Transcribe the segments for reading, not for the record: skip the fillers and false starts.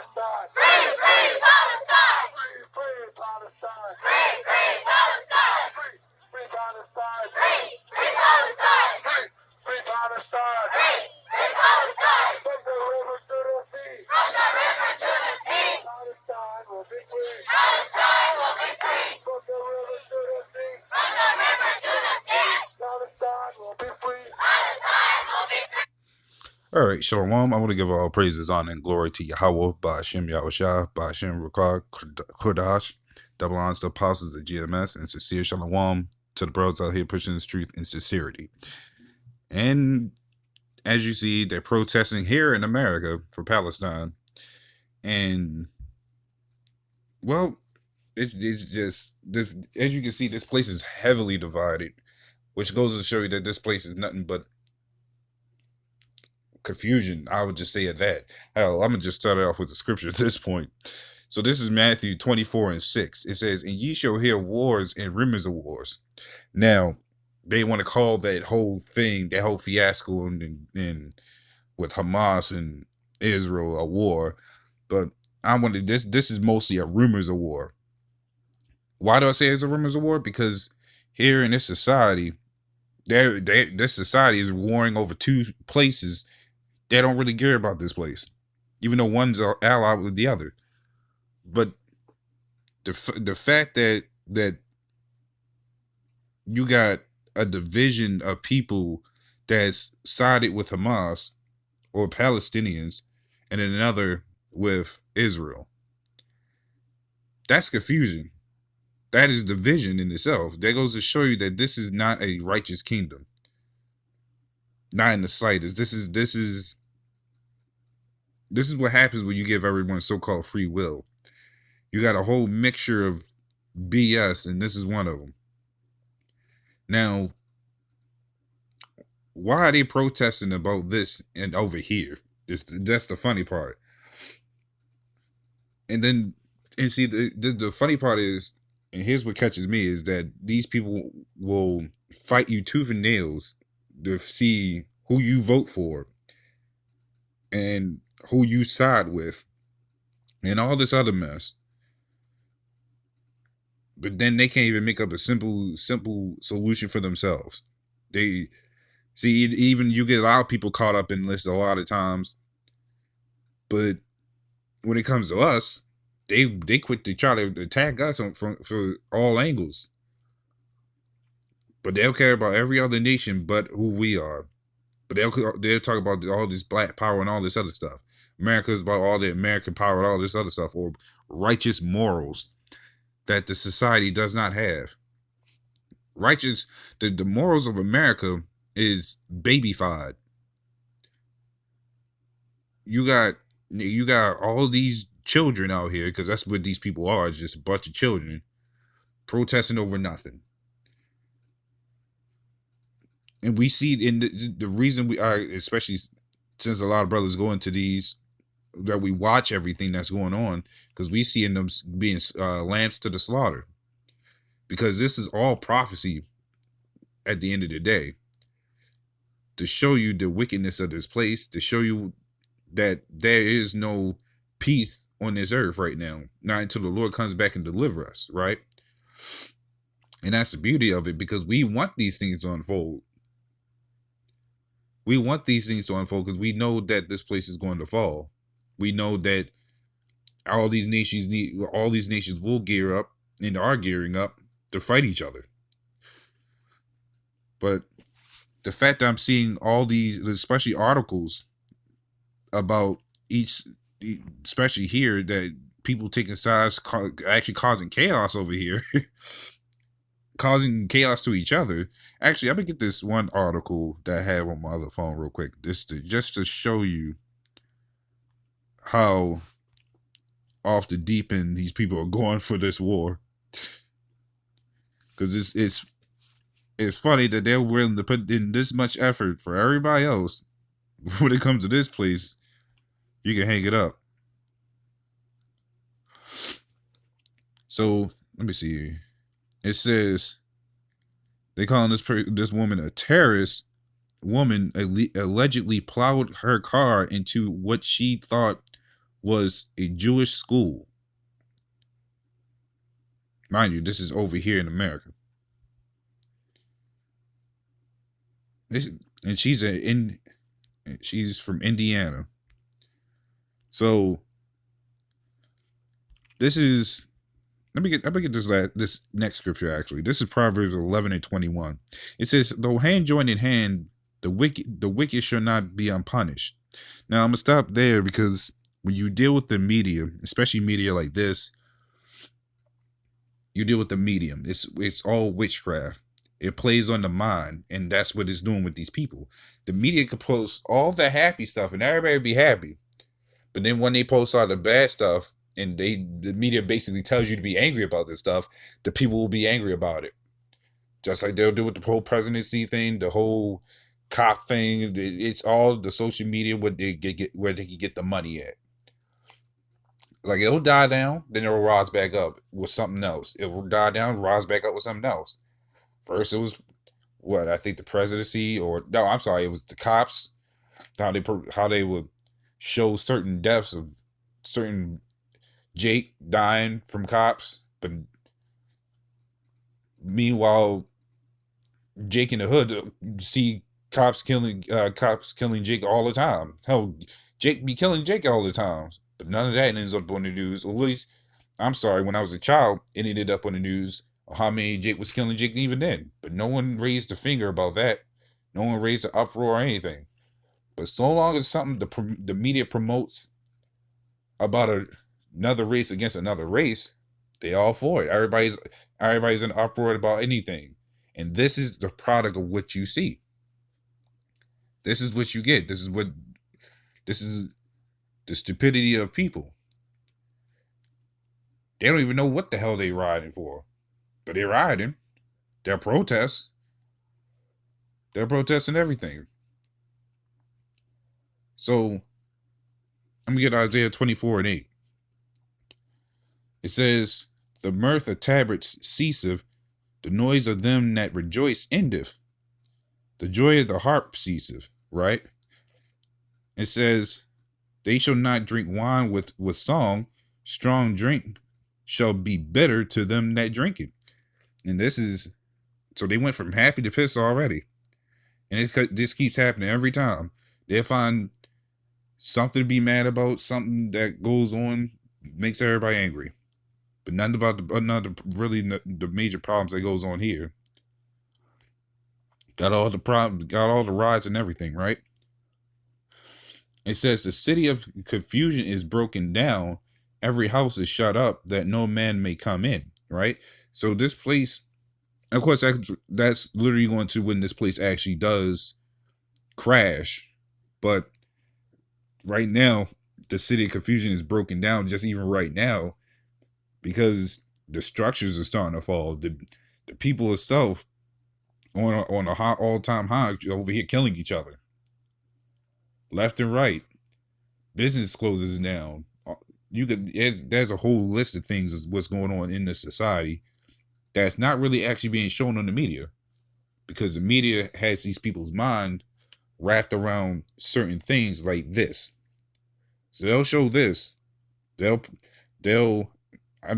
Palestine! Free, free Palestine! Free, free Palestine! Free, free Palestine! Free, free Palestine! Free, free Palestine! Free, free Palestine! Free, free Palestine! From the river to the sea! From the river to the sea! Palestine will be free! Palestine will be free! From the river to the sea! From the river to the sea! Palestine will be free! Palestine will be free! All right, Shalom. I want to give all praises, honor, and glory to Yahweh, Ba'ashem Yahushua, Ba'ashem Rakar, Kodash, double honors to apostles at GMS, and sincere Shalom to the bros out here pushing this truth in sincerity. And as you see, they're protesting here in America for Palestine. And, well, it's just, as you can see, this place is heavily divided, which goes to show you that this place is nothing but confusion. I would just say at that. Hell, I'm gonna just start off with the scripture at this point. So this is Matthew 24:6. It says, "And ye shall hear wars and rumors of wars." Now, they want to call that whole thing, that whole fiasco and with Hamas and Israel a war, but I wanted this is mostly a rumors of war. Why do I say it's a rumors of war? Because here in this society, this society is warring over two places. They don't really care about this place, even though one's allied with the other. But the fact that you got a division of people that's sided with Hamas or Palestinians, and then another with Israel, that's confusing. That is division in itself. That goes to show you that this is not a righteous kingdom. Not in the slightest. This is what happens when you give everyone so-called free will. You got a whole mixture of BS, and this is one of them. Now, why are they protesting about this and over here? That's the funny part. And see, the funny part is, and here's what catches me, is that these people will fight you tooth and nails to see who you vote for and who you side with and all this other mess. But then they can't even make up a simple solution for themselves. They see, even you get a lot of people caught up in this a lot of times, but when it comes to us, they quit to try to attack us for all angles. But they'll care about every other nation but who we are. But they'll talk about all this black power and all this other stuff. America's about all the American power and all this other stuff, or righteous morals that the society does not have. Righteous, the morals of America is babyfied. You got all these children out here, because that's what these people are, it's just a bunch of children protesting over nothing. And we see in the reason we are, especially since a lot of brothers go into these, that we watch everything that's going on, because we see in them being lambs to the slaughter. Because this is all prophecy at the end of the day, to show you the wickedness of this place, to show you that there is no peace on this earth right now, not until the Lord comes back and deliver us, right? And that's the beauty of it, because we want these things to unfold. We want these things to unfold because we know that this place is going to fall. We know that all these nations will gear up and are gearing up to fight each other. But the fact that I'm seeing all these, especially articles about each, especially here, that people taking sides, actually causing chaos over here, causing chaos to each other. Actually, I'm gonna get this one article that I have on my other phone real quick, just to show you how off the deep end these people are going for this war. Because it's funny that they're willing to put in this much effort for everybody else. When it comes to this place, you can hang it up. So let me see. It says they calling this woman a terrorist. Woman allegedly plowed her car into what she thought was a Jewish school. Mind you, this is over here in America. And she's from Indiana. So this is let me get this next scripture actually. This is Proverbs 11:21. It says, "Though hand join in hand, the wicked shall not be unpunished." Now I'm gonna stop there because when you deal with the media, especially media like this, you deal with the medium. It's all witchcraft. It plays on the mind, and that's what it's doing with these people. The media can post all the happy stuff, and everybody be happy. But then when they post all the bad stuff, and the media basically tells you to be angry about this stuff, the people will be angry about it. Just like they'll do with the whole presidency thing, the whole cop thing. It's all the social media where they can get the money at. Like it'll die down, then it'll rise back up with something else. It'll die down, rise back up with something else. First, it was what I think the presidency, or no, I'm sorry, it was the cops. How they would show certain deaths of certain Jake dying from cops, but meanwhile, Jake in the hood see cops killing Jake all the time. Hell, Jake be killing Jake all the time, but none of that ends up on the news. Or at least, I'm sorry, when I was a child, it ended up on the news how many Jake was killing Jake even then. But no one raised a finger about that. No one raised an uproar or anything. But so long as something the media promotes about another race against another race, they all for it. Everybody's in uproar about anything. And this is the product of what you see. This is what you get. This is the stupidity of people. They don't even know what the hell they riding for. But they're riding. They're protests. They're protesting everything. So I'm gonna get Isaiah 24:8. It says, "The mirth of tabrets ceaseth, the noise of them that rejoice endeth. The joy of the harp ceaseth," right? It says, "They shall not drink wine with song, strong drink shall be bitter to them that drink it." And so they went from happy to pissed already. And this keeps happening every time. They'll find something to be mad about, something that goes on, makes everybody angry. But none about the major problems that goes on here. Got all the riots and everything, right? It says, "The city of confusion is broken down, every house is shut up, that no man may come in," right? So this place, of course, that's literally going to when this place actually does crash. But right now, the city of confusion is broken down, just even right now, because the structures are starting to fall. The people itself on a hot all-time high over here killing each other left and right. Business closes down. There's a whole list of things of what's going on in this society that's not really actually being shown on the media, because the media has these people's mind wrapped around certain things like this. So they'll show this. I'm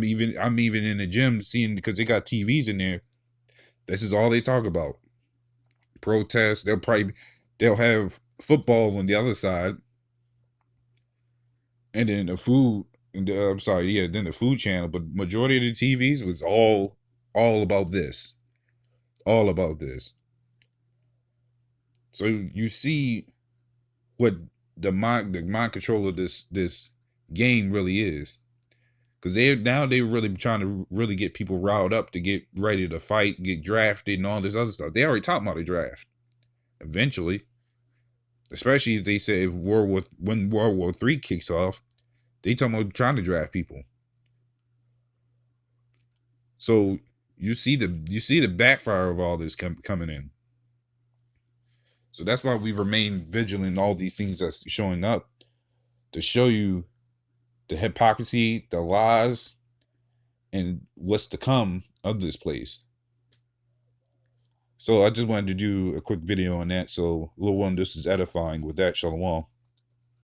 even in the gym seeing, because they got TVs in there. This is all they talk about. Protests. They'll have football on the other side, and then the food. Then the food channel. But majority of the TVs was all about this, all about this. So you see what the mind control of this game really is. Because they're really trying to really get people riled up to get ready to fight, get drafted, and all this other stuff. They already talked about the draft. Eventually, especially if they say when World War III kicks off, they talking about trying to draft people. So you see the backfire of all this coming in. So that's why we remain vigilant in all these things that's showing up, to show you the hypocrisy, the lies, and what's to come of this place. So I just wanted to do a quick video on that. So a little one, this is edifying. With that, shalom.